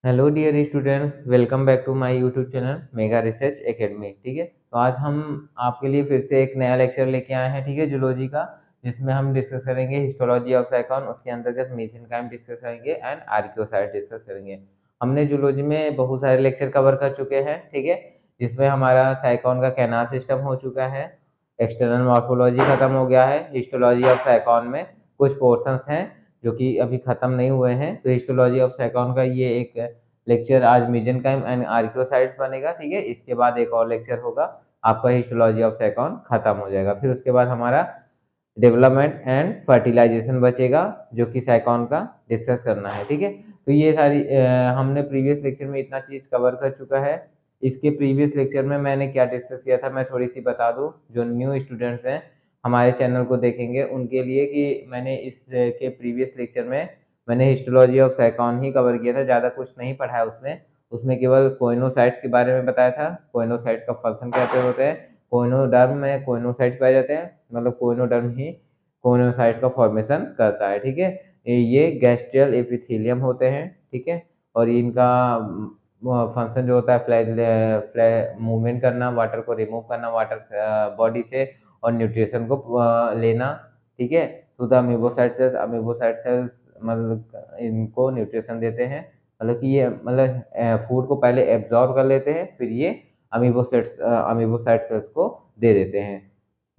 Hello dear students, welcome back to my YouTube channel Mega Research Academy. ठीक है, तो आज हम आपके लिए फिर से एक नया लेक्चर लेके आए हैं। ठीक है, जूलॉजी का, जिसमें हम डिस्कस करेंगे हिस्टोलॉजी ऑफ साइकॉन, उसके अंतर्गत मेसेनकाइम डिस्कस करेंगे एंड आर्कियोसाइट डिस्कस करेंगे। हमने जूलॉजी में बहुत सारे लेक्चर कवर कर चुके हैं। ठीक है, जिसमें हमारा साइकॉन का कैनाल सिस्टम हो चुका है, एक्सटर्नल मॉर्फोलॉजी खत्म हो गया है, हिस्टोलॉजी ऑफ साइकॉन में कुछ पोर्शंस हैं जो कि अभी खत्म नहीं हुए हैं। तो हिस्टोलॉजी ऑफ साइकॉन का ये एक लेक्चर आज मेसेनकाइम एंड आर्कियोसाइट्स बनेगा। ठीक है, इसके बाद एक और लेक्चर होगा, आपका हिस्टोलॉजी ऑफ साइकॉन खत्म हो जाएगा। फिर उसके बाद हमारा डेवलपमेंट एंड फर्टिलाइजेशन बचेगा, जो कि साइकॉन का डिस्कस करना है। ठीक है, तो ये सारी हमने प्रीवियस लेक्चर में इतना चीज कवर कर चुका है। इसके प्रीवियस लेक्चर में मैंने क्या डिस्कस किया था, मैं थोड़ी सी बता दूं, जो न्यू स्टूडेंट्स हैं हमारे चैनल को देखेंगे उनके लिए, कि मैंने इसके प्रीवियस लेक्चर में मैंने हिस्टोलॉजी ऑफ साइकॉन ही कवर किया था, ज़्यादा कुछ नहीं पढ़ा है उसमें। उसमें केवल कोइनोसाइट्स के बारे में बताया था, कोइनोसाइट्स का फंक्शन कैसे होते हैं, कोइनोडर्म में कोइनोसाइट्स पाए जाते हैं, मतलब कोइनोडर्म ही कोइनोसाइट्स का फॉर्मेशन करता है। ठीक है, ये गैस्ट्रियल एपिथेलियम होते हैं। ठीक है, और इनका फंक्शन जो होता है मूवमेंट करना, वाटर को रिमूव करना वाटर बॉडी से, और न्यूट्रिशन को लेना। ठीक है, to the amoebocyte cells, amoebocyte cells मतलब इनको न्यूट्रिशन देते हैं, मतलब कि ये मतलब फूड को पहले एब्जॉर्ब कर लेते हैं, फिर ये अमीबोसाइट सेल्स को दे देते हैं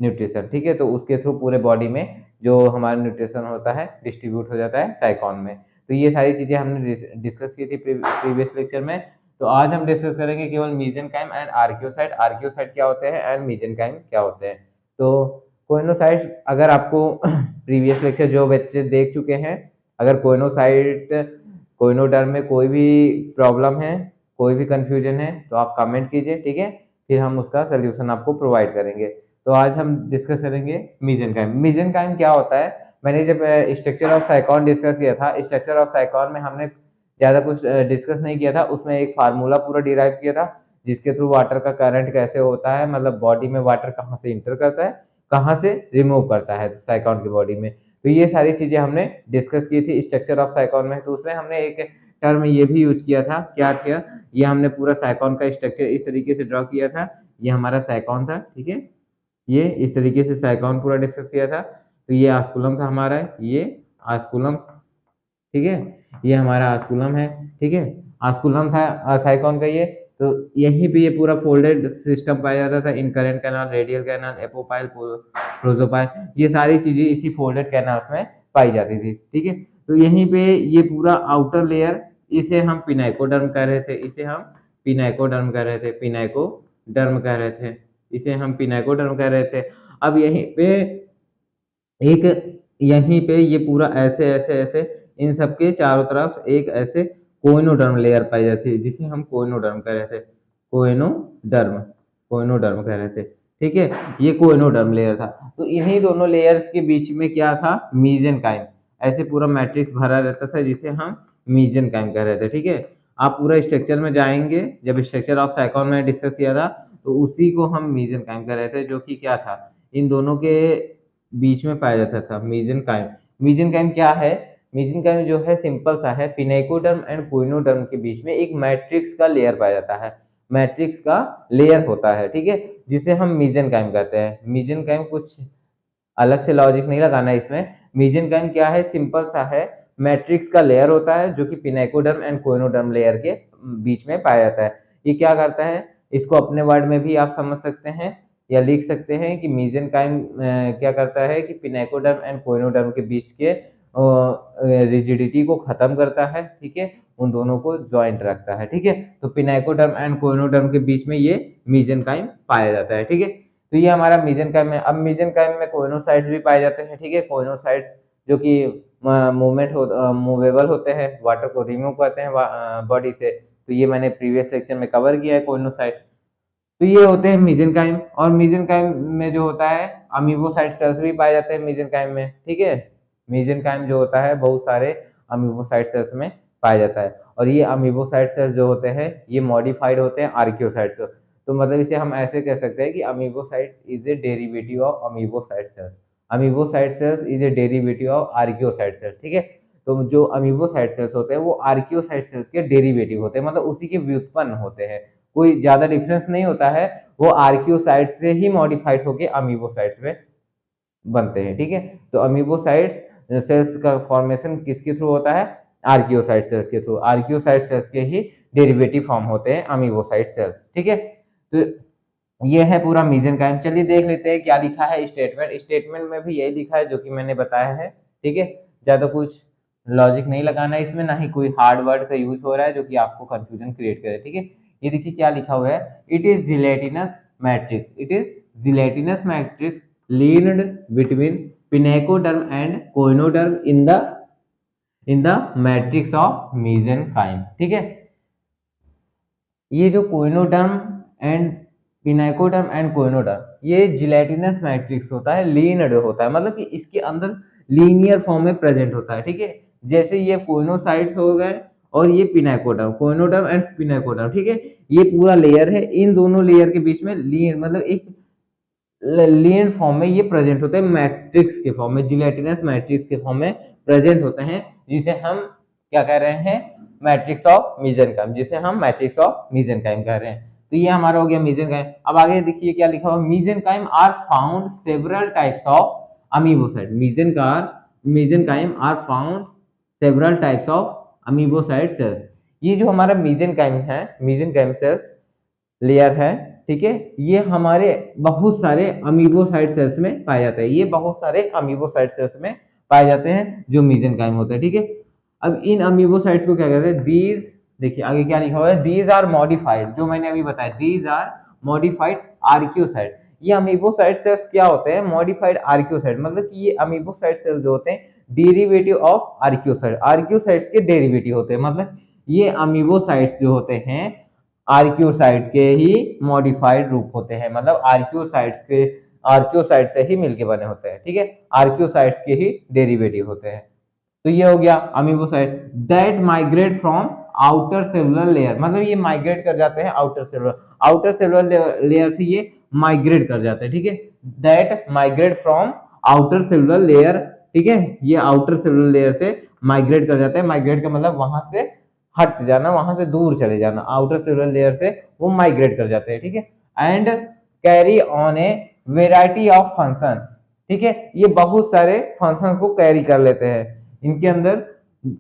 न्यूट्रिशन। ठीक है, तो उसके थ्रू पूरे बॉडी में जो हमारा न्यूट्रिशन होता है डिस्ट्रीब्यूट हो जाता है साइकॉन में। तो ये सारी चीजें हमने डिस्कस की थी प्रीवियस लेक्चर में। तो आज हम डिस्कस करेंगे केवल मेसेनकाइम एंड आर्कियोसाइट, आर्कियोसाइट क्या होते हैं एंड मेसेनकाइम क्या होते हैं। तो कोइनोसाइट्स, अगर आपको प्रीवियस लेक्चर जो बच्चे देख चुके हैं, अगर कोइनोसाइट कोइनोडर्म में कोई भी प्रॉब्लम है, कोई भी कंफ्यूजन है, तो आप कमेंट कीजिए। ठीक है, फिर हम उसका सोल्यूशन आपको प्रोवाइड करेंगे। तो आज हम डिस्कस करेंगे मेसेनकाइम। मेसेनकाइम क्या होता है, मैंने जब स्ट्रक्चर ऑफ साइकॉन डिस्कस किया था, स्ट्रक्चर ऑफ साइकॉन में हमने ज़्यादा कुछ डिस्कस नहीं किया था, उसमें एक फार्मूला पूरा डिराइव किया था, जिसके थ्रू वाटर का करंट कैसे होता है, मतलब बॉडी में वाटर कहाँ से इंटर करता है, कहाँ से रिमूव करता है साइकॉन की बॉडी में। तो ये सारी चीजें हमने डिस्कस की थी स्ट्रक्चर ऑफ साइकॉन में। तो उसमें हमने एक टर्म ये भी यूज किया था, क्या किया, ये हमने पूरा साइकॉन का स्ट्रक्चर इस तरीके से ड्रॉ किया था। ये हमारा साइकॉन था। ठीक है, ये इस तरीके से साइकॉन पूरा डिस्कस किया था। तो ये आस्कुलम था हमारा, ये आस्कुलम। ठीक है, ये हमारा आस्कुलम है। ठीक है, आस्कुलम था साइकॉन का ये। तो यहीं पे ये पूरा फोल्डेड सिस्टम पाया जाता था, इनकरेंट कैनाल, रेडियल कैनाल, एपोपाइल, प्रोजोपाइल, ये सारी चीजें इसी फोल्डेड कैनाल्स में पाई जाती थी। ठीक है, तो यहीं पे ये पूरा आउटर लेयर, इसे हम पिनाइकोडर्म कह रहे थे, इसे हम पिनाइकोडर्म कह रहे थे, पिनाइकोडर्म कह रहे थे, इसे हम पिनाइकोडर्म कह रहे थे। अब यहीं पे एक, यहीं पे ये पूरा ऐसे ऐसे ऐसे इन सबके चारों तरफ एक ऐसे कोइनोडर्म लेयर पाई जाती है, जिसे हम कोइनोडर्म कह रहे थे, कोइनोडर्म, कोइनोडर्म कह रहे थे। ठीक है, ये कोइनोडर्म लेयर था। तो इन्हीं दोनों लेयर्स के बीच में क्या था, मेसेनकाइम, ऐसे पूरा मैट्रिक्स भरा रहता था, जिसे हम मेसेनकाइम कह रहे थे। ठीक है, आप पूरा स्ट्रक्चर में जाएंगे, जब स्ट्रक्चर ऑफ साइकॉन में डिस्कस किया था, तो उसी को हम मेसेनकाइम कह रहे थे, जो कि क्या था, इन दोनों के बीच में पाया जाता था मेसेनकाइम। मेसेनकाइम क्या है, मेसेनकाइम जो है सिंपल सा है, पिनाइकोडर्म एंड कोइनोडर्म के बीच में एक मैट्रिक्स का लेयर पाया जाता है, मैट्रिक्स का लेयर होता है। ठीक है, जिसे हम मेसेनकाइम कहते हैं। मेसेनकाइम कुछ अलग से लॉजिक नहीं लगाना है इसमें। मेसेनकाइम क्या है, सिंपल सा है, मैट्रिक्स का लेयर होता है, जो कि पिनाइकोडर्म एंड कोइनोडर्म लेयर के बीच में पाया जाता है। ये क्या करता है, इसको अपने वर्ड में भी आप समझ सकते हैं या लिख सकते हैं कि मेसेनकाइम क्या करता है कि पिनाइकोडर्म एंड कोइनोडर्म के बीच के रिजिडिटी को खत्म करता है। ठीक है, उन दोनों को ज्वाइंट रखता है। ठीक है, तो पिनाइकोडर्म एंड कोइनोडर्म के बीच में ये मेसेनकाइम पाया जाता है। ठीक है, तो ये हमारा मेसेनकाइम है। अब मेसेनकाइम में कोइनोसाइट्स भी पाए जाते हैं। ठीक है, कोइनोसाइट्स जो कि मूवेबल होते हैं, वाटर को रिमूव करते हैं बॉडी से। तो ये मैंने प्रीवियस लेक्चर में कवर किया है कोइनोसाइट। तो ये होते हैं मेसेनकाइम। और मेसेनकाइम में जो होता है, अमीबोसाइट सेल्स भी पाए जाते हैं मेसेनकाइम में। ठीक है, मेसेनकाइम जो होता है बहुत सारे अमीबोसाइट सेल्स में पाया जाता है, और ये अमीबोसाइट सेल्स जो होते हैं ये मॉडिफाइड होते हैं आर्कियोसाइट से। तो मतलब इसे हम ऐसे कह सकते हैं कि amoebocyte is a derivative of amoebocyte cells, amoebocyte cells is a derivative of archaeocyte cells. ठीक है, तो जो अमीबोसाइट सेल्स होते हैं वो आर्कियोसाइट सेल्स के डेरिवेटिव होते हैं, मतलब उसी के व्युत्पन्न होते हैं, कोई ज्यादा डिफरेंस नहीं होता है, वो आर्कियोसाइट से ही मॉडिफाइड होके अमीबोसाइट में बनते हैं। ठीक है, तो अमीबोसाइट सेल्स का फॉर्मेशन किसके थ्रू होता है? आर्कियोसाइट सेल्स के थ्रू। आर्कियोसाइट सेल्स के ही डेरिवेटिव फॉर्म होते हैं अमीबोसाइट सेल्स। ठीक है, तो ये है पूरा मीसेनकाइम। चलिए देख लेते हैं क्या लिखा है स्टेटमेंट। स्टेटमेंट में भी यही लिखा है जो कि मैंने बताया है। ठीक है, ज्यादा कुछ लॉजिक नहीं लगाना है इसमें, ना ही कोई हार्ड वर्ड का यूज हो रहा है जो कि आपको कंफ्यूजन क्रिएट करे। ठीक है, ये देखिए क्या लिखा हुआ है, it is gelatinous matrix, it is gelatinous matrix lined between pinacoderm and choanoderm in the matrix of mesenchyme. ठीक है, ये जो कोइनोडर्म एंड पिनाइकोडर्म एंड कोइनोडर्म ये जिलेटिनस मैट्रिक्स होता है, लीनड होता है, मतलब कि इसके अंदर लीनियर फॉर्म में प्रेजेंट होता है। ठीक है, जैसे ये कोइनोसाइट्स हो गए और ये पिनाइकोडर्म, कोइनोडर्म एंड पिनाइकोडर्म। ठीक है, ये पूरा लेयर है, इन दोनों लेयर के बीच में लीन मतलब एक लीन फॉर्म में ये प्रेजेंट होते हैं, मैट्रिक्स के फॉर्म में, जिलेटिनस मैट्रिक्स के फॉर्म में प्रेजेंट होते हैं, जिसे हम क्या कह रहे हैं? मैट्रिक्स ऑफ मीसेनकाइम, जिसे हम मैट्रिक्स ऑफ मीसेनकाइम कह रहे हैं। तो ये हमारा हो गया मीसेनकाइम। अब आगे देखिए क्या लिखा हुआ, mesenchyme are found several types of amoebocyte. Mesenchyme are found several types of amoebocyte cells. ये जो हमारा मीसेनकाइम है, मीसेनकाइम सेल्स लेयर है, ठीक है, ये हमारे बहुत सारे अमीबोसाइट सेल्स में पाया जाता है, ये बहुत सारे अमीबोसाइट सेल्स में पाए जाते हैं जो मीसेनकाइम होते हैं। ठीक है, अब इन अमीबोसाइट्स को क्या कहते हैं? दीज, देखिए आगे क्या लिखा हुआ है, दीज आर मॉडिफाइड, जो मैंने अभी बताया, दीज आर मॉडिफाइड आर्कियोसाइट। ये अमीबोसाइट सेल्स क्या होते हैं? मॉडिफाइड आर्कियोसाइट, मतलब कि ये अमीबोसाइट सेल्स जो होते हैं डेरिवेटिव ऑफ आर्कियोसाइट, आर्कियोसाइट्स के डेरिवेटिव होते हैं, मतलब ये अमीबोसाइट्स जो होते हैं आर्कियोसाइट के ही मॉडिफाइड रूप होते हैं, मतलब आर्कियोसाइट से ही मिलके बने होते हैं। ठीक है, आर्कियोसाइट्स के ही डेरिवेटिव होते हैं। तो ये हो गया amoebocyte that migrate from outer cellular layer, मतलब ये माइग्रेट कर जाते हैं आउटर सेलुलर लेयर से ये माइग्रेट कर जाते हैं। ठीक है, that migrate from outer cellular layer. ठीक है, ये आउटर सेलुलर लेयर से माइग्रेट कर जाते हैं, माइग्रेट का मतलब वहां से हट जाना, वहां से दूर चले जाना, आउटर सेलुलर लेयर से वो माइग्रेट कर जाते हैं। ठीक है, and carry on a variety of function. ठीक है, ये बहुत सारे फंक्शन को कैरी कर लेते हैं इनके अंदर,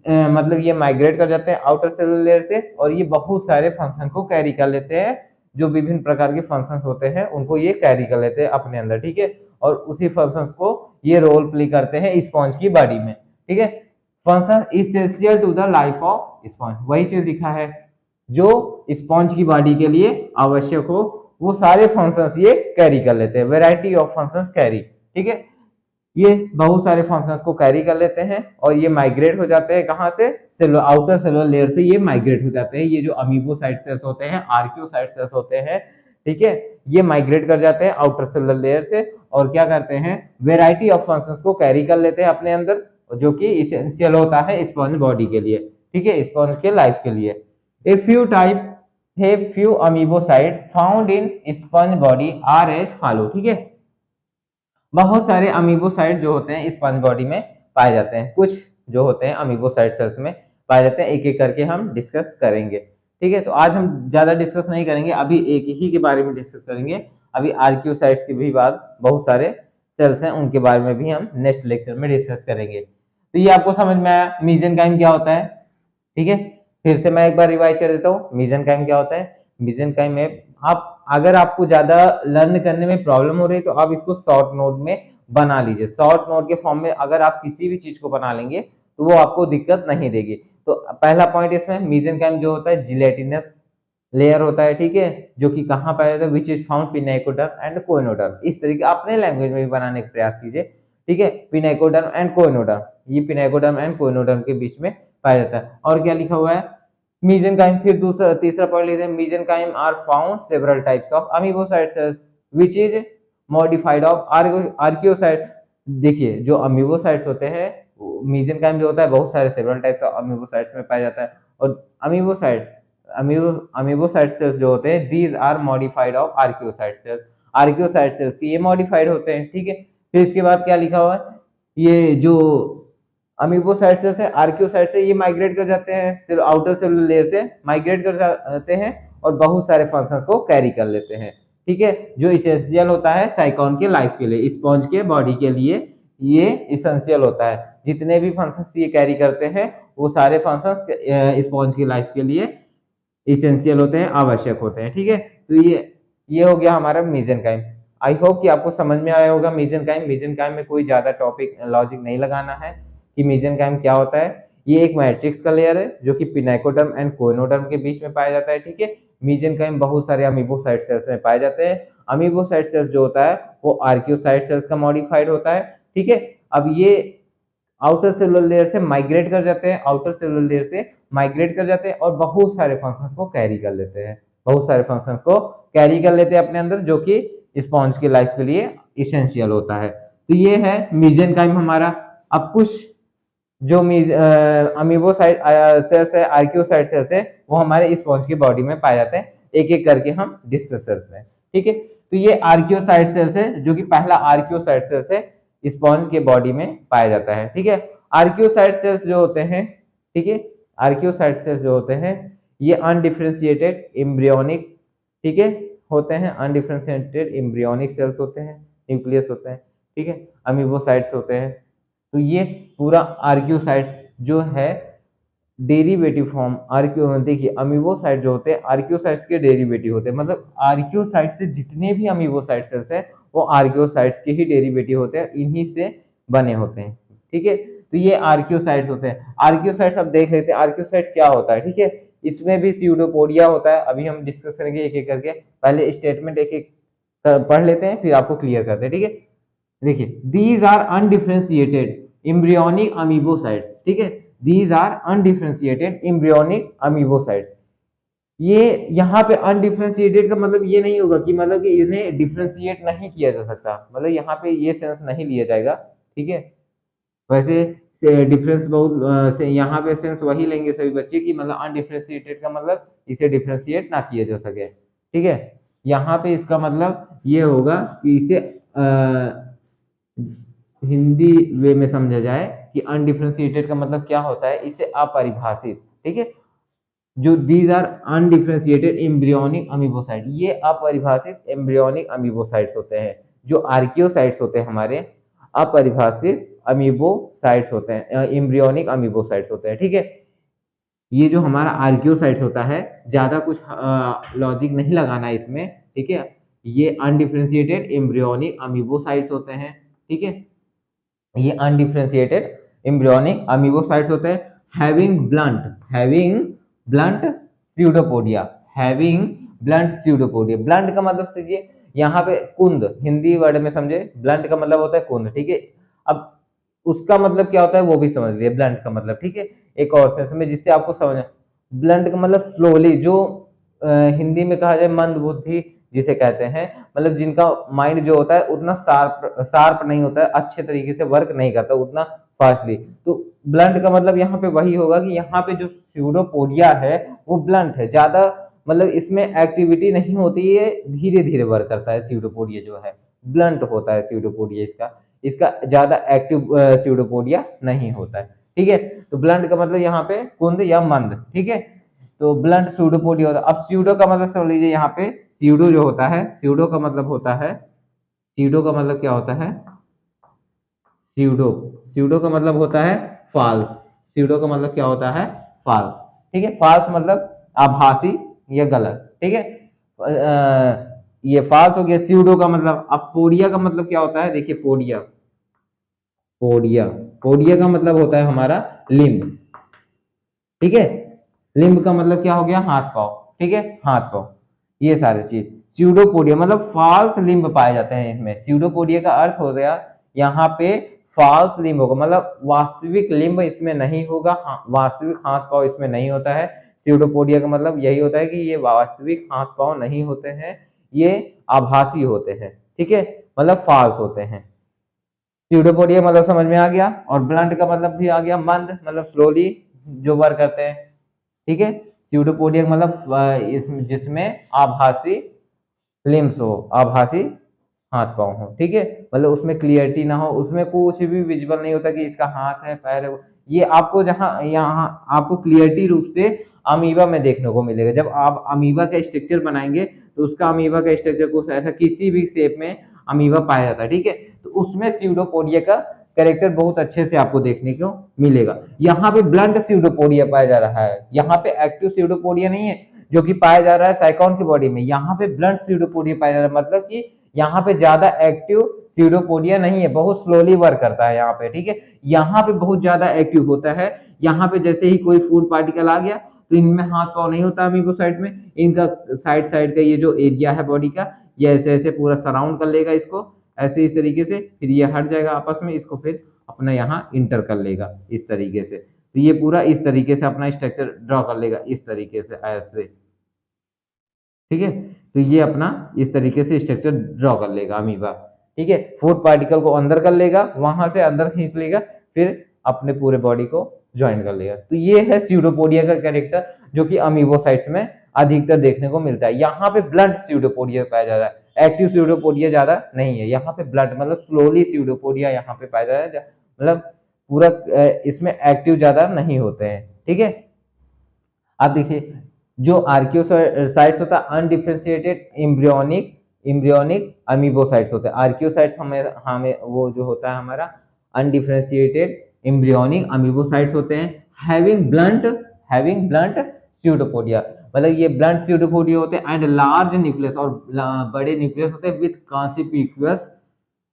मतलब ये माइग्रेट कर जाते हैं आउटर सेलुलर लेयर से और ये बहुत सारे फंक्शन को कैरी कर लेते हैं, जो विभिन्न प्रकार के फंक्शन होते हैं उनको ये कैरी कर लेते हैं अपने अंदर। ठीक है, और उसी फंक्शन को ये रोल प्ले करते हैं स्पॉन्ज की बॉडी में। ठीक है, function essential to the life of sponge, वही चीज लिखा है जो स्पॉन्ज की बॉडी के लिए आवश्यक हो, वो सारे फंक्शंस ये कैरी कर लेते हैं, वैरायटी ऑफ फंक्शंस कैरी। ठीक है, ये बहुत सारे फंक्शंस को कैरी कर लेते हैं और ये माइग्रेट हो जाते हैं कहां से? आउटर सेलुलर लेयर से ये माइग्रेट हो जाते हैं। ये जो अमीबोसाइट सेल्स होते हैं, आर्कियोसाइट सेल्स होते हैं, ठीक है, ये माइग्रेट कर जाते हैं आउटर सेलुलर लेयर से और क्या करते हैं? वेराइटी ऑफ फंक्शंस को कैरी कर लेते हैं अपने अंदर, जो कि इसेंशियल होता है स्पॉन्ज बॉडी के लिए। ठीक है, स्पॉन्ज के लाइफ के लिए। ए फ्यू टाइप है, few amoebocyte found in sponge body are as follow. ठीक है, बहुत सारे अमीबोसाइट जो होते हैं स्पंज बॉडी में पाए जाते हैं, कुछ जो होते हैं अमीबोसाइट सेल्स में पाए जाते हैं, एक एक करके हम डिस्कस करेंगे। ठीक है, तो आज हम ज्यादा डिस्कस नहीं करेंगे, अभी एक ही के बारे में डिस्कस करेंगे। अभी आर्कियोसाइट्स की भी बात, बहुत सारे सेल्स हैं उनके बारे में भी हम नेक्स्ट लेक्चर में डिस्कस करेंगे। तो ये आपको समझ में आया मीसेनकाइम क्या होता है? ठीक है, फिर से मैं एक बार रिवाइज कर देता हूँ, मीसेनकाइम क्या होता है? मीसेनकाइम में आप, अगर आपको ज्यादा लर्न करने में प्रॉब्लम हो रही है तो आप इसको शॉर्ट नोट में बना लीजिए, शॉर्ट नोट के फॉर्म में अगर आप किसी भी चीज को बना लेंगे तो वो आपको दिक्कत नहीं देगी। तो पहला पॉइंट इसमें, मीसेनकाइम जो होता है जिलेटिनस लेयर होता है, ठीक है, जो कि कहाँ पाया जाता है? Which is found pinacoderm and choanoderm. इस तरीके अपने लैंग्वेज में भी बनाने का प्रयास कीजिए। ठीक है, पिनाइकोडर्म एंड कोइनोडर्म, ये पिनाइकोडर्म एंड कोइनोडर्म के बीच में पाया जाता है। और क्या लिखा हुआ है? मीसेनकाइम, फिर दूसरा तीसरा पॉइंट लेते हैं, mesenchyme are found several types of amoebocyte cells which is modified of archaeocyte. देखिए जो अमीबोसाइट्स होते हैं, मीसेनकाइम जो होता है बहुत सारे सेवरल टाइप्स ऑफ अमीबोसाइट्स में पाया जाता है, और अमीबोसाइट सेल्स जो होते हैं these are modified of archaeocyte cells, archaeocyte cells की ये मॉडिफाइड होते हैं। ठीक है, फिर इसके बाद क्या लिखा हुआ है? ये जो अमीबोसाइट सेल्स है, आर्कियोसाइट से ये माइग्रेट कर जाते हैं, फिर आउटर सेलुलर लेयर से माइग्रेट कर जाते हैं और बहुत सारे फंक्शन को कैरी कर लेते हैं। ठीक है, जो इसेंशियल होता है साइकॉन के लाइफ के लिए, स्पॉन्ज के बॉडी के लिए ये इसेंशियल होता है। जितने भी फंक्शंस ये कैरी करते हैं वो सारे फंक्शंस स्पॉन्ज की लाइफ के लिए इसेंशियल होते हैं, आवश्यक होते हैं। ठीक है, तो ये हो गया हमारा मेसेनकाइम। आई होप कि आपको समझ में आया होगा मेसेनकाइम। मेसेनकाइम में कोई ज्यादा टॉपिक लॉजिक नहीं लगाना है कि मेसेनकाइम क्या होता है। ये एक मैट्रिक्स का लेयर है जो कि पिनाइकोडर्म एंड कोइनोडर्म के बीच में पाया जाता है। ठीक है, मेसेनकाइम बहुत सारे अमीबोसाइट सेल्स में पाए जाते हैं। अमीबोसाइट सेल्स जो होता है वो आर्कियोसाइट सेल्स का मॉडिफाइड होता है। ठीक है, अब ये आउटर सेलुलर लेयर से माइग्रेट कर जाते हैं, आउटर सेलुलर लेयर से माइग्रेट कर जाते हैं और बहुत सारे फंक्शंस को कैरी कर लेते हैं, बहुत सारे फंक्शंस को कैरी कर लेते हैं अपने अंदर, जो कि स्पॉन्ज की लाइफ के लिए इसेंशियल होता है। तो ये है मेसेनकाइम हमारा। अब कुछ जो अमीबोसाइट सेल्स है, आर्कियोसाइट सेल्स है, वो हमारे स्पॉन्ज की बॉडी में पाए जाते हैं। एक एक करके हम डिस्कस करते हैं। ठीक है, तो ये आर्कियोसाइट सेल्स है जो कि पहला आर्कियोसाइट सेल्स है, स्पॉन्ज के बॉडी में पाया जाता है। ठीक है, आर्कियोसाइट सेल्स जो होते हैं, ठीक है, आर्कियोसाइट सेल्स जो होते हैं ये अनडिफरेंशिएटेड एम्ब्रियोनिक, ठीक है, होते हैं। अनडिफरेंशिएटेड एम्ब्रियोनिक सेल्स होते हैं, न्यूक्लियस होते हैं। ठीक है, अमीबोसाइट्स होते हैं। तो ये पूरा आर्कियोसाइट्स जो है डेरिवेटिव फॉर्म, आर्कियो देखिए अमीबोसाइट जो होते हैं आर्कियोसाइट्स के डेरिवेटिव होते हैं, मतलब आर्कियोसाइट से जितने भी अमीबोसाइट सेल्स हैं वो आर्कियोसाइट्स के ही डेरिवेटिव होते हैं, इन्हीं से बने होते हैं। ठीक है, तो ये आर्कियोसाइट्स होते हैं। आर्कियोसाइट्स अब देख लेते हैं आर्कियोसाइट क्या होता है। ठीक है, इसमें भी स्यूडोपोडिया होता है, अभी हम डिस्कस करेंगे एक एक करके। पहले स्टेटमेंट एक एक पढ़ लेते हैं फिर आपको क्लियर करते हैं। ठीक है, देखिए these are undifferentiated embryonic amoebocytes. ठीक है, these are undifferentiated embryonic amoebocytes. ये यहाँ पे अनडिफरेंशिएटेड का मतलब ये नहीं होगा कि मतलब कि इन्हें डिफरेंशिएट नहीं किया जा सकता, मतलब यहाँ पे ये सेंस नहीं लिया जाएगा। ठीक है, वैसे डिफरेंस बहुत से यहाँ पे सेंस वही लेंगे सभी बच्चे कि मतलब अनडिफरेंशिएटेड का मतलब इसे डिफरेंशिएट ना किया जा सके। ठीक है, यहाँ पे इसका मतलब ये होगा कि इसे हिंदी वे में समझा जाए कि अनडिफरेंशिएटेड का मतलब क्या होता है, इसे अपरिभाषित। ठीक है, जो these are undifferentiated embryonic amoebocyte, ये अपरिभाषित एम्ब्रियोनिक अमीबोसाइट्स होते हैं। जो आर्कियोसाइट्स होते हैं हमारे अपरिभाषित अमीबोसाइट्स होते हैं, एम्ब्रियोनिक अमीबोसाइट्स होते हैं। ठीक है, ये जो हमारा आर्कियोसाइट्स होता है ज्यादा कुछ लॉजिक नहीं लगाना है इसमें। ठीक है, ये अनडिफरेंशिएटेड एम्ब्रियोनिक अमीबोसाइट्स होते हैं। ठीक है, ये अनडिफरेंशिएटेड एम्ब्रियोनिक अमीबोसाइट्स होते हैं, having blunt pseudopodia, having blunt pseudopodia. Blunt का मतलब समझिए यहाँ पे कुंद, हिंदी वर्ड में समझे, ब्लंट का मतलब होता है कुंद। ठीक है, अब उसका मतलब क्या होता है वो भी समझ लिए ब्लंट का मतलब। ठीक है, एक और सेंस में जिससे आपको समझ, ब्लंट का मतलब स्लोली, जो हिंदी में कहा जाए मंद बुद्धि जिसे कहते हैं, मतलब जिनका माइंड जो होता है उतना शार्प नहीं होता है, अच्छे तरीके से वर्क नहीं करता उतना फास्टली। तो ब्लंट का मतलब यहाँ पे वही होगा कि यहाँ पे जो स्यूडोपोडिया है वो ब्लंट है, ज्यादा मतलब इसमें एक्टिविटी नहीं होती है, धीरे धीरे वर्क करता है। स्यूडोपोडिया जो है ब्लंट होता है, स्यूडोपोडिया इसका इसका ज्यादा एक्टिव स्यूडोपोडिया नहीं होता है। ठीक है, तो ब्लंट का मतलब यहाँ पे कुंद या मंद। ठीक है, तो ब्लंट स्यूडोपोडिया होता है। अब स्यूडो का मतलब समझ लीजिए, यहाँ पे स्यूडो जो होता है, स्यूडो का मतलब होता है, स्यूडो का मतलब क्या होता है, स्यूडो, स्यूडो का मतलब होता है फाल्स। स्यूडो का मतलब क्या होता है, फाल्स। ठीक है, फाल्स मतलब आभासी या गलत। ठीक है, ये फाल्स हो गया। स्यूडो का मतलब, अब पोडिया का मतलब क्या होता है, देखिए पोडिया, पोडिया, पोडिया का मतलब होता है हमारा लिम्ब। ठीक है, लिम्ब का मतलब क्या हो गया, हाथ पाव। ठीक है, हाथ पाव, ये सारी चीज। स्यूडोपोडिया मतलब फॉल्स लिम्ब पाए जाते हैं इसमें। स्यूडोपोडिया का अर्थ हो गया यहाँ पे फॉल्स लिम्ब होगा, मतलब वास्तविक लिम्ब इसमें नहीं होगा, वास्तविक हाथ पाव इसमें नहीं होता है। स्यूडोपोडिया का मतलब यही होता है कि ये वास्तविक हाथ पाव नहीं होते हैं, ये आभासी होते हैं। ठीक है, मतलब फॉल्स होते हैं। स्यूडोपोडिया मतलब समझ में आ गया, और ब्लंट का मतलब भी आ गया, मंद मतलब स्लोली जो वर्क करते हैं। ठीक है, स्यूडोपोडिया मतलब जिसमें आभासी लिम्स हो, आभासी हाथ पांव हो। ठीक है, मतलब उसमें क्लियरिटी ना हो, उसमें कुछ भी विजुअल नहीं होता कि इसका हाथ है, पैर है। ये आपको जहाँ यहाँ आपको क्लियरिटी रूप से अमीबा में देखने को मिलेगा। जब आप अमीबा का स्ट्रक्चर बनाएंगे तो उसका अमीबा का स्ट्रक्चर कुछ ऐसा किसी भी शेप में अमीबा पाया जाता है, ठीक है। तो उसमें स्यूडोपोडिया का कैरेक्टर बहुत अच्छे से आपको देखने को मिलेगा। यहाँ पे ब्लंट स्यूडोपोडिया पाया जा रहा है, यहाँ पे एक्टिव स्यूडोपोडिया नहीं है जो कि पाया जा रहा है साइकॉन की बॉडी में। यहाँ पे ब्लंट स्यूडोपोडिया पाया जा रहा है, मतलब कि यहाँ पे ज्यादा एक्टिव स्यूडोपोडिया नहीं है, बहुत स्लोली वर्क करता है यहाँ पे, ठीक है। यहाँ पे बहुत ज्यादा एक्टिव होता है। यहाँ पे जैसे ही कोई फूड पार्टिकल आ गया तो इनमें हाथ पाँव नहीं होता अमीबोसाइट में, इनका साइड साइड का ये जो एरिया है बॉडी का, ये ऐसे ऐसे पूरा सराउंड कर लेगा इसको, ऐसे इस तरीके से, फिर ये हट जाएगा आपस में, इसको फिर अपना यहाँ इंटर कर लेगा इस तरीके से। तो ये पूरा इस तरीके से अपना स्ट्रक्चर ड्रॉ कर लेगा इस तरीके से ऐसे, ठीक है। तो ये अपना इस तरीके से स्ट्रक्चर ड्रॉ कर लेगा अमीबा, ठीक है। फूड पार्टिकल को अंदर कर लेगा, वहां से अंदर खींच लेगा, फिर अपने पूरे बॉडी को ज्वाइन कर लेगा। तो ये है स्यूडोपोडिया का कैरेक्टर जो कि अमीबोसाइट्स में अधिकतर देखने को मिलता है। यहाँ पे ब्लंट स्यूडोपोडिया पाया जा रहा है, एक्टिव स्यूडोपोडिया ज्यादा नहीं है। यहाँ पे ब्लंट मतलब स्लोली स्यूडोपोडिया यहाँ पे पाया जा रहा है, मतलब पूरा इसमें एक्टिव ज्यादा नहीं होते हैं, ठीक है। आप देखिए जो आर्कियोसाइट्स होता है अनडिफरेंशिएटेड इम्ब्रियोनिक इम्ब्रियोनिक अमीबोसाइट्स होते हैं। आर्कियोसाइट्स हमें हमें वो जो होता है हमारा अनडिफरेंशिएटेड इम्ब्रियोनिक अमीबोसाइट्स होते हैं, हैविंग ब्लंट स्यूडोपोडिया, मतलब ये ब्लंट स्यूडोपोडिया होते हैं एंड लार्ज न्यूक्लियस, और बड़े न्यूक्लियस होते हैं विद कॉन्सिपिक्यूअस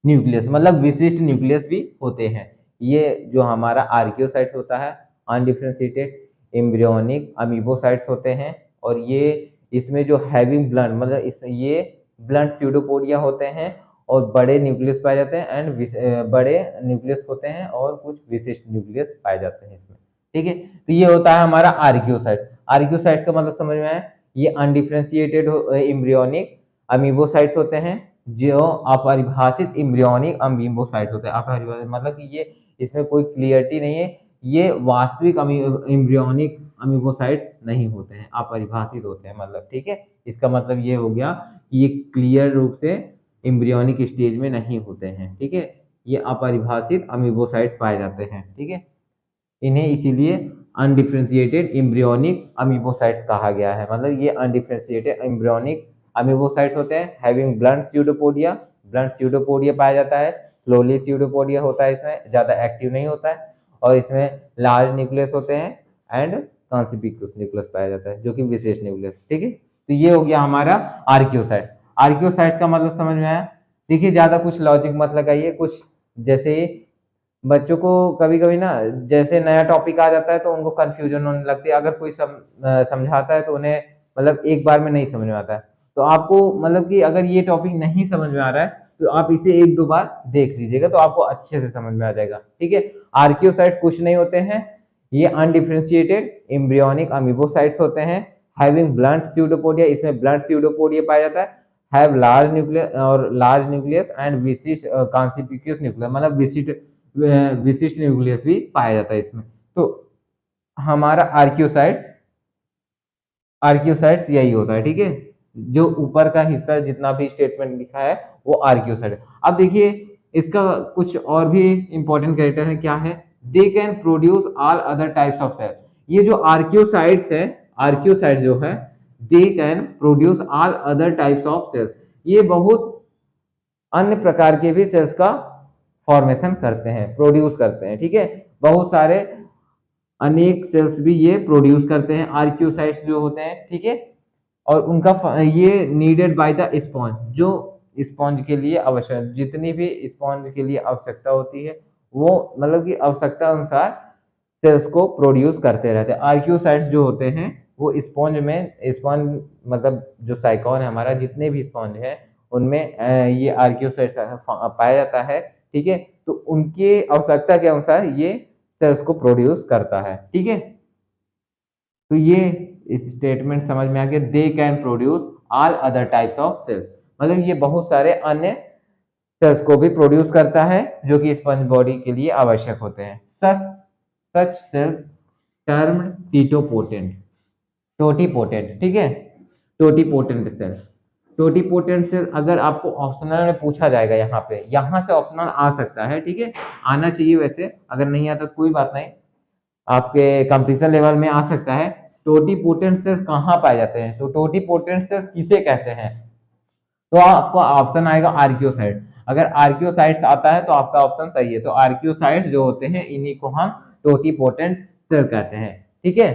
न्यूक्लियस, मतलब विशिष्ट न्यूक्लियस भी होते हैं। ये जो हमारा आर्कियोसाइट होता है अनडिफरेंशिएटेड एम्ब्रियोनिक अमीबोसाइट्स होते हैं, और ये इसमें जो हैविंग ब्लंट मतलब इसमें ये ब्लंट स्यूडोपोडिया होते हैं और बड़े न्यूक्लियस पाए जाते हैं एंड बड़े न्यूक्लियस होते हैं और कुछ विशिष्ट न्यूक्लियस पाए जाते हैं इसमें, ठीक है। तो ये होता है हमारा आर्कियोसाइट। आर्कियोसाइट्स का मतलब समझ में आया, ये अनडिफरेंशिएटेड एम्ब्रियोनिक अमीबोसाइट्स होते हैं जो अपरिभाषित इम्ब्रियोनिक अमीबोसाइट्स होते हैं। अपरिभाषित मतलब कि ये इसमें कोई क्लियरिटी नहीं है, ये वास्तविक इम्ब्रियोनिक अमीबोसाइट्स नहीं होते हैं, अपरिभाषित होते हैं, मतलब ठीक है। इसका मतलब ये हो गया कि ये क्लियर रूप से इम्ब्रियोनिक स्टेज में नहीं होते हैं, ठीक है। ये अपरिभाषित अमीबोसाइट्स पाए जाते हैं, ठीक है। इन्हें इसीलिए अनडिफरेंशिएटेड इम्ब्रियोनिक अमीबोसाइट्स कहा गया है, मतलब ये अनडिफरेंशिएटेड इम्ब्रियोनिक अमीबोसाइट्स होते हैं हैविंग ब्लंट स्यूडोपोडिया पाया जाता है, स्लोली स्यूडोपोडिया होता है, इसमें ज्यादा एक्टिव नहीं होता है, और इसमें लार्ज न्यूक्लियस होते हैं एंड कॉन्सिपिक्यूस न्यूक्लियस पाया जाता है जो कि विशेष न्यूक्लियस, ठीक है। तो ये हो गया हमारा आर्कियोसाइट। आर्कियोसाइट्स का मतलब समझ में आया। देखिए ज्यादा कुछ लॉजिक मत लगाइए, कुछ जैसे बच्चों को कभी कभी ना जैसे नया टॉपिक आ जाता है तो उनको कंफ्यूजन होने लगती है, अगर कोई समझाता है तो उन्हें मतलब एक बार में नहीं समझ में आता है। तो आपको मतलब कि अगर ये टॉपिक नहीं समझ में आ रहा है तो आप इसे एक दो बार देख लीजिएगा तो आपको अच्छे से समझ में आ जाएगा, ठीक है। आर्कियोसाइट कुछ नहीं होते हैं, ये अनडिफरेंशिएटेड एम्ब्रियोनिक अमीबोसाइट्स होते हैं हैविंग ब्लंट स्यूडोपोडिया, इसमें ब्लंट स्यूडोपोडिया पाया जाता है, हैव लार्ज न्यूक्लियस और लार्ज न्यूक्लियस एंड विशिष्ट कॉन्सिपिक्यूस न्यूक्लियस, मतलब विशिष्ट न्यूक्लियस भी पाया जाता है इसमें। तो हमारा आर्कियोसाइट्स यही होता है, ठीक है। जो ऊपर का हिस्सा जितना भी स्टेटमेंट लिखा है वो आर्कियोसाइट है। अब देखिए इसका कुछ और भी इंपॉर्टेंट कैरेक्टर है, क्या है, they can produce all other types of cell. ये जो आर्कियोसाइट्स है, आर्कियोसाइट जो है, they can produce all other types of cells, ये बहुत अन्य प्रकार के भी सेल्स का फॉर्मेशन करते हैं, प्रोड्यूस करते हैं, ठीक है। बहुत सारे अनेक सेल्स भी ये प्रोड्यूस करते हैं आर्कियोसाइट्स जो होते हैं, ठीक है। और उनका ये नीडेड बाय द स्पॉन्ज, जो स्पॉन्ज के लिए आवश्यक, जितनी भी स्पॉन्ज के लिए आवश्यकता होती है वो मतलब कि आवश्यकता अनुसार सेल्स को प्रोड्यूस करते रहते हैं। आर्कियोसाइट्स जो होते हैं वो स्पॉन्ज मतलब जो साइकॉन है हमारा, जितने भी स्पॉन्ज है उनमें ये आर्कियोसाइट्स पाया जाता है, ठीक है। तो उनके आवश्यकता के अनुसार ये सेल्स को प्रोड्यूस करता है, ठीक है। तो ये स्टेटमेंट समझ में आ गया, they can produce all other types of cells, मतलब ये बहुत सारे अन्य सेल्स को भी प्रोड्यूस करता है जो कि स्पंज बॉडी के लिए आवश्यक होते हैं। सच सेल्स टर्म्ड टीटोपोटेंट, टोटीपोटेंट, ठीक है, टोटीपोटेंट सेल्स। टोटिपोटेंट सेल अगर आपको ऑप्शनल में पूछा जाएगा, यहाँ से ऑप्शनल आ सकता है, ठीक है, आना चाहिए वैसे, अगर नहीं आता तो कोई बात नहीं, आपके कंपटीशन लेवल में आ सकता है। टोटिपोटेंट सेल कहाँ पाए जाते हैं, तो टोटिपोटेंट सेल किसे कहते हैं, तो आपको ऑप्शन आएगा आर्कियोसाइट। अगर आर्कियोसाइट्स आता है तो आपका ऑप्शन सही है। तो आर्कियोसाइट्स जो होते हैं इन्हीं को हम टोटिपोटेंट सेल कहते हैं, ठीक है।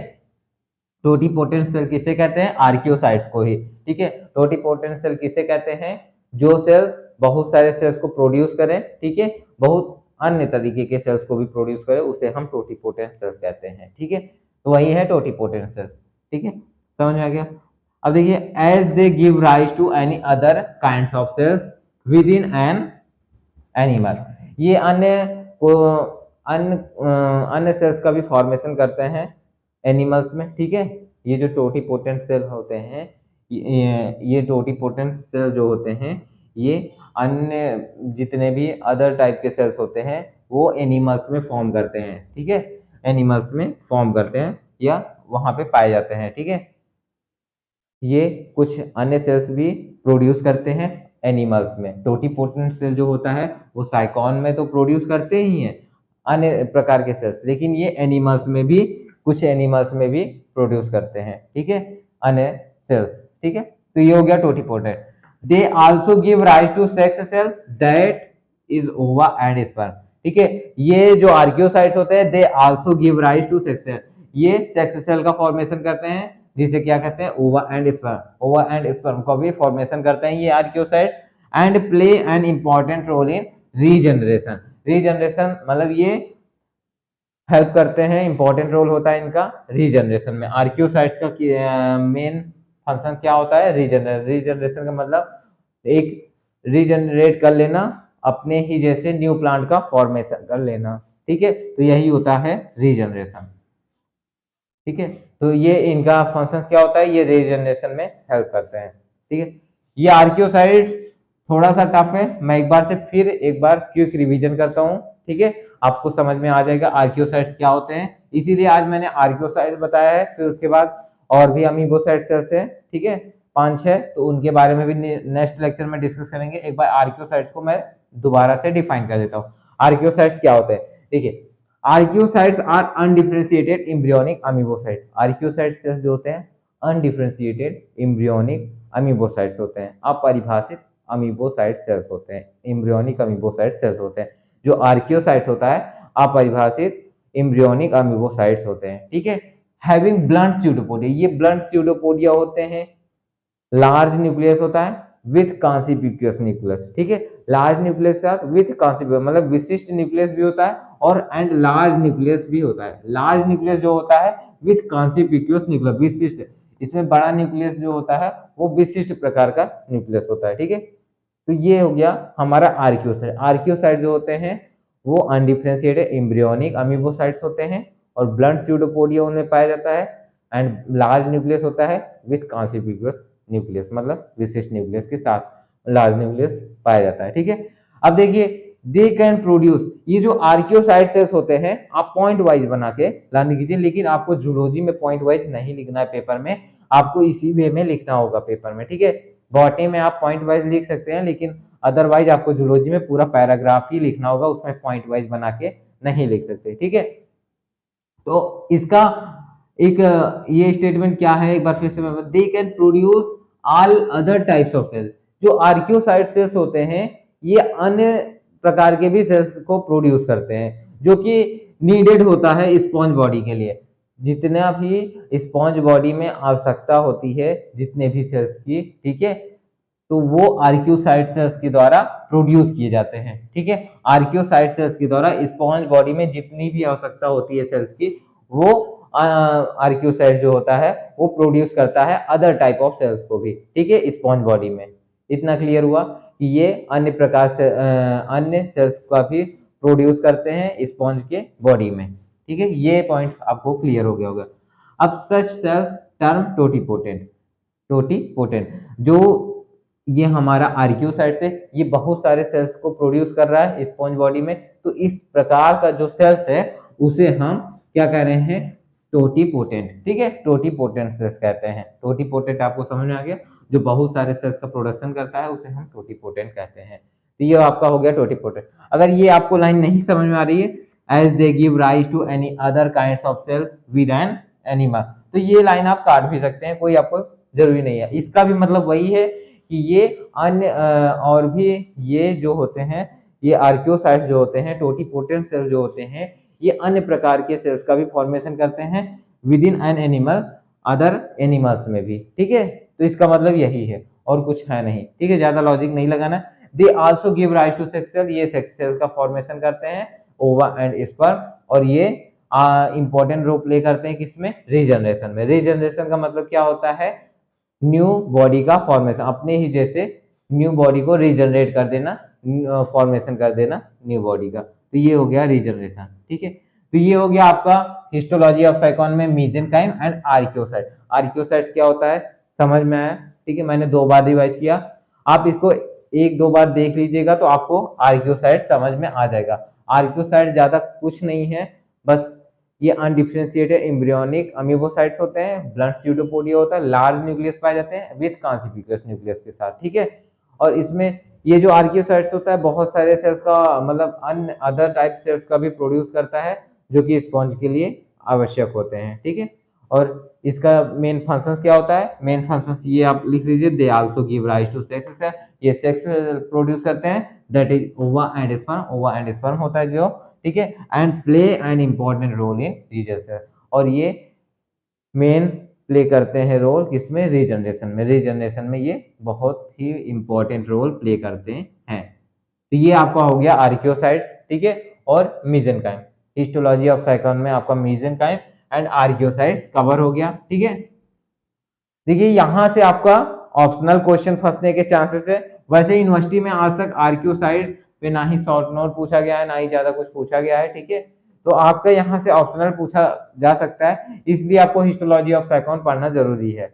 टोटिपोटेंट सेल किसे कहते हैं, आर्कियोसाइट्स को ही, ठीक है। टोटिपोटेंट सेल किसे कहते हैं, जो सेल्स बहुत सारे सेल्स को प्रोड्यूस करें, ठीक है, बहुत अन्य तरीके के सेल्स को भी प्रोड्यूस करें, उसे हम टोटिपोटेंट सेल कहते हैं, ठीक है। तो वही है टोटिपोटेंट सेल, ठीक है, समझ में आ गया। अब देखिए, as they give rise to any other kind of cells within an animal, ये अन्य सेल्स का भी फॉर्मेशन करते हैं एनिमल्स में, ठीक है। ये जो टोटिपोटेंट सेल होते हैं, ये टोटिपोटेंट सेल जो होते हैं, ये अन्य जितने भी अदर टाइप के सेल्स होते हैं वो एनिमल्स में फॉर्म करते हैं, ठीक है, एनिमल्स में फॉर्म करते हैं या वहां पे पाए जाते हैं, ठीक है। ये कुछ अन्य सेल्स भी प्रोड्यूस करते हैं एनिमल्स में। टोटिपोटेंट सेल जो होता है वो साइकॉन में तो प्रोड्यूस करते ही हैं अन्य प्रकार के सेल्स, लेकिन ये एनिमल्स में भी, कुछ एनिमल्स में भी प्रोड्यूस करते हैं, ठीक है, अन्य सेल्स, ठीक है। तो ये हो गया totipotent. They also give rise to sex cell that is ova and sperm, ठीक है। ये जो आर्कियोसाइट्स होते हैं, they also give rise to sex cell, ये सेक्स सेल का फॉर्मेशन करते हैं, जिसे क्या कहते हैं, ova and sperm. Ova and sperm का भी फॉर्मेशन करते हैं ये archaeocytes, and play an important role in regeneration. Regeneration मतलब ये हेल्प करते हैं, इंपॉर्टेंट रोल होता है इनका रीजनरेशन में। आर्कियोसाइट्स का मेन फंक्शन क्या होता है, रीजनरेशन। रीजनरेशन का मतलब एक रीजनरेट कर लेना, अपने ही जैसे न्यू प्लांट का फॉर्मेशन कर लेना, ठीक है। तो यही होता है रीजनरेशन, ठीक है। तो ये इनका फंक्शन क्या होता है, ये रीजनरेशन में हेल्प करते हैं, ठीक है। ये आर्कियोसाइट्स थोड़ा सा टफ है, मैं एक बार क्विक रिवीजन करता हूँ, ठीक है, आपको समझ में आ जाएगा आर्कियोसाइट्स क्या होते हैं। इसीलिए आज मैंने आर्कियोसाइट्स बताया है, फिर उसके बाद और भी अमीबोसाइट्स सेल्स हैं, ठीक है, 5-6, तो उनके बारे में भी नेक्स्ट लेक्चर में डिस्कस करेंगे। एक बार आर्कियोसाइट्स को मैं दोबारा से डिफाइन कर देता हूँ। आर्कियोसाइट्स क्या होते हैं, देखिए, archaeocytes are undifferentiated embryonic amoebocyte. Archaeocytes cells जो होते हैं अनडिफरेंशिएटेड एम्ब्रियोनिक अमीबोसाइट्स होते हैं, अपरिभाषित अमीबोसाइट सेल्स होते हैं, एम्ब्रियोनिक अमीबोसाइट सेल्स होते हैं। जो आर्कियोसाइट्स होता है अपरिभाषित एम्ब्रियोनिक अमीबोसाइट्स होते हैं, ठीक है। हैविंग ब्लंट स्यूडोपोडिया, ये ब्लंट स्यूडोपोडिया होते हैं, लार्ज न्यूक्लियस होता है विथ कॉन्सिपिक्यूस न्यूक्लियस, ठीक है। लार्ज न्यूक्लियस के साथ विथ कॉन्सिपिक्यूस मतलब विशिष्ट न्यूक्लियस भी होता है और एंड लार्ज न्यूक्लियस भी होता है। लार्ज न्यूक्लियस जो होता है विथ कॉन्सिपिक्यूस न्यूक्लियस, विशिष्ट, इसमें बड़ा न्यूक्लियस जो होता है वो विशिष्ट प्रकार का न्यूक्लियस होता है, ठीक है। तो ये हो गया हमारा आर्कियोसाइट। आर्कियोसाइट जो होते हैं वो अनडिफरेंशिएटेड एम्ब्रियोनिक अमीबोसाइट्स होते हैं और ब्लंट स्यूडोपोडिया उनमें पाया जाता है, एंड लार्ज न्यूक्लियस होता है विथ कॉन्सिपिक्यूस न्यूक्लियस, मतलब विशिष्ट न्यूक्लियस के साथ लार्ज न्यूक्लियस पाया जाता है, ठीक है। अब देखिए, दे कैन प्रोड्यूस, ये जो आर्कियोसाइट सेल्स होते हैं आप पॉइंट वाइज बना के लाने कीजिए, लेकिन आपको जूलॉजी में पॉइंट वाइज नहीं लिखना है पेपर में, आपको इसी वे में लिखना होगा पेपर में, ठीक है। बॉटनी में आप पॉइंट वाइज लिख सकते हैं, लेकिन अदरवाइज आपको जूलॉजी में पूरा पैराग्राफ ही लिखना होगा, उसमें पॉइंट वाइज बना के नहीं लिख सकते, ठीक है। तो इसका एक ये स्टेटमेंट क्या है, एक बार फिर से मैं, they can produce all other types of cells. जो आर्कियोसाइट सेल्स होते हैं ये अन्य प्रकार के भी सेल्स को प्रोड्यूस करते हैं, जो कि नीडेड होता है स्पॉन्ज बॉडी के लिए। जितना भी स्पॉन्ज बॉडी में आवश्यकता होती है, जितने भी सेल्स की, ठीक है, तो वो आर्कियोसाइट सेल्स के द्वारा प्रोड्यूस किए जाते हैं, ठीक है। आर्कियोसाइट सेल्स के द्वारा स्पॉन्ज बॉडी में जितनी भी आवश्यकता होती है सेल्स की, वो आर्कियोसाइट जो होता है वो प्रोड्यूस करता है अदर टाइप ऑफ सेल्स को भी, ठीक है, स्पॉन्ज बॉडी में। इतना क्लियर हुआ कि ये अन्य प्रकार से अन्य सेल्स का भी प्रोड्यूस करते हैं स्पॉन्ज के बॉडी में, ठीक है। ये पॉइंट आपको क्लियर हो गया होगा। अब सच सेल्स टर्म टोटिपोटेंट। टोटिपोटेंट जो ये हमारा आर्कियोसाइट है, ये बहुत सारे सेल्स को प्रोड्यूस कर रहा है स्पॉन्ज बॉडी में, तो इस प्रकार का जो सेल्स है उसे हम क्या कह रहे हैं, टोटिपोटेंट, ठीक है, टोटिपोटेंट सेल्स कहते हैं। टोटिपोटेंट आपको समझ में आ गया। जो बहुत सारे सेल्स का प्रोडक्शन करता है उसे हम टोटिपोटेंट कहते हैं। तो ये आपका हो गया टोटिपोटेंट। अगर ये आपको लाइन नहीं समझ में आ रही है, as they give rise to any other kind of cell with an animal, तो ये लाइन आप काट भी सकते हैं, कोई आपको जरूरी नहीं है। इसका भी मतलब वही है कि ये अन्य और भी ये जो होते हैं, ये आर्कियोसाइट्स जो होते हैं, टोटिपोटेंट सेल जो होते हैं, ये अन्य प्रकार के सेल्स का भी फॉर्मेशन करते हैं with in an animal, other animals में भी, ठीक है। तो इसका मतलब यही है और कुछ है नहीं, ठीक है, ज्यादा लॉजिक नहीं लगाना। They also give rise to sex cell, ये सेक्स सेल का फॉर्मेशन करते हैं, ओवा एंड स्पर्म, और ये इंपॉर्टेंट रोल प्ले करते हैं किसमें, रीजनरेशन में। रीजनरेशन का मतलब क्या होता है, न्यू बॉडी का फॉर्मेशन, अपने ही जैसे न्यू बॉडी को रीजनरेट कर देना, फॉर्मेशन कर देना न्यू बॉडी का, तो ये हो गया रीजनरेशन, ठीक है। तो ये हो गया आपका हिस्टोलॉजी ऑफ साइकोन में मेसेंकाइम एंड आर्कियोसाइट। आर्कियोसाइट्स क्या होता है समझ में आया, ठीक है, मैंने 2 बार रिवाइज किया, आप इसको 1-2 बार देख लीजिएगा तो आपको आर्कियोसाइट समझ में आ जाएगा। आर्कियोसाइट ज्यादा कुछ नहीं है, बस ये अनडिफरेंशिएटेड एम्ब्रियोनिक अमीबोसाइट्स होते हैं, ब्लंट स्यूडोपोडिया होता है, लार्ज न्यूक्लियस पाए जाते हैं विद कॉन्सिपिकुलस न्यूक्लियस के साथ, ठीक है। और इसमें ये जो आर्कियोसाइट्स होता है बहुत सारे सेल्स का मतलब अन्य अदर टाइप सेल्स का भी प्रोड्यूस करता है, जो कि स्पॉन्ज के लिए आवश्यक होते हैं, ठीक है। और इसका मेन फंक्शंस क्या होता है, मेन फंक्शंस ये आप लिख लीजिए, they also give rise to sex cell, ये सेक्स प्रोड्यूस करते हैं, that is ova and sperm, ova and sperm होता है जो, ठीक है, and play an important role in regeneration, और ये मेन प्ले करते हैं रोल किसमें, रीजनरेशन में। रीजनरेशन में ये बहुत ही इंपॉर्टेंट रोल प्ले करते हैं। तो ये आपका हो गया आर्कियोसाइट्स, ठीक है, और मेसेंकाइम। हिस्टोलॉजी ऑफ साइकोन में आपका मेसेंकाइम एंड आर्कियोसाइट्स कवर हो गया, ठीक है। देखिए यहां से आपका ऑप्शनल क्वेश्चन फंसने के चांसेस है। वैसे यूनिवर्सिटी में आज तक आर्कियोसाइट्स पे ना ही शॉर्ट नोट पूछा गया है, ना ही ज्यादा कुछ पूछा गया है, ठीक है। तो आपका यहाँ से ऑप्शनल पूछा जा सकता है, इसलिए आपको हिस्टोलॉजी ऑफ साइकोन पढ़ना जरूरी है,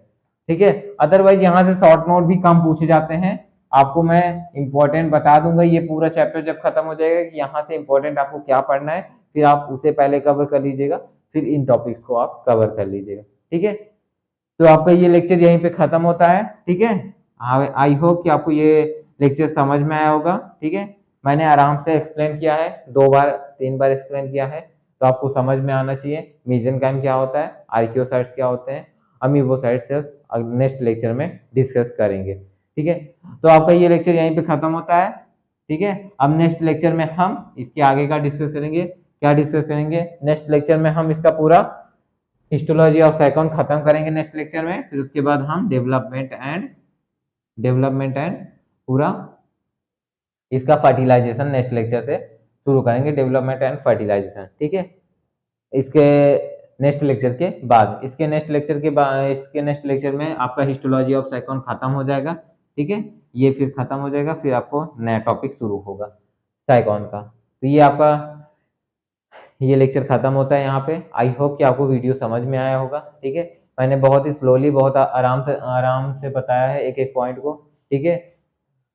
ठीक है। अदरवाइज यहाँ से शॉर्ट नोट भी कम पूछे जाते हैं। आपको मैं इंपॉर्टेंट बता दूंगा, ये पूरा चैप्टर जब खत्म हो जाएगा कि यहाँ से इंपॉर्टेंट आपको क्या पढ़ना है, फिर आप उसे पहले कवर कर लीजिएगा, फिर इन टॉपिक्स को आप कवर कर लीजिएगा, ठीक है। तो आपका ये लेक्चर यहीं पे खत्म होता है, ठीक है। आई होप कि आपको ये लेक्चर समझ में आया होगा, ठीक है। मैंने आराम से एक्सप्लेन किया है, 2-3 बार एक्सप्लेन किया है, तो आपको समझ में आना चाहिए मेसेंकाइम क्या होता है, आर्कियोसाइट्स क्या होते हैं, अमीबोसाइट्स सेल्स नेक्स्ट लेक्चर में डिस्कस करेंगे, ठीक है। तो आपका ये लेक्चर यहीं पे खत्म होता है, ठीक है। अब नेक्स्ट लेक्चर में हम इसके आगे का डिस्कस करेंगे। क्या डिस्कस करेंगे नेक्स्ट लेक्चर में, हम इसका पूरा हिस्टोलॉजी ऑफ साइकोन खत्म करेंगे नेक्स्ट लेक्चर में, फिर उसके बाद हम डेवलपमेंट एंड पूरा इसका फर्टिलाइजेशन नेक्स्ट लेक्चर से शुरू करेंगे, डेवलपमेंट एंड फर्टिलाइजेशन, ठीक है। इसके नेक्स्ट लेक्चर के बाद, इसके नेक्स्ट लेक्चर में आपका हिस्टोलॉजी ऑफ साइकोन खत्म हो जाएगा, ठीक है। ये फिर खत्म हो जाएगा, फिर आपको नया टॉपिक शुरू होगा साइकोन का। तो ये आपका ये लेक्चर खत्म होता है यहाँ पे। आई होप कि आपको वीडियो समझ में आया होगा, ठीक है। मैंने बहुत ही स्लोली, बहुत आराम से बताया है एक एक पॉइंट को, ठीक है।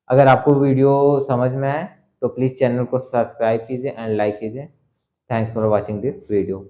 अगर आपको वीडियो समझ में आए तो प्लीज़ चैनल को सब्सक्राइब कीजिए एंड लाइक कीजिए। Thanks for watching this video.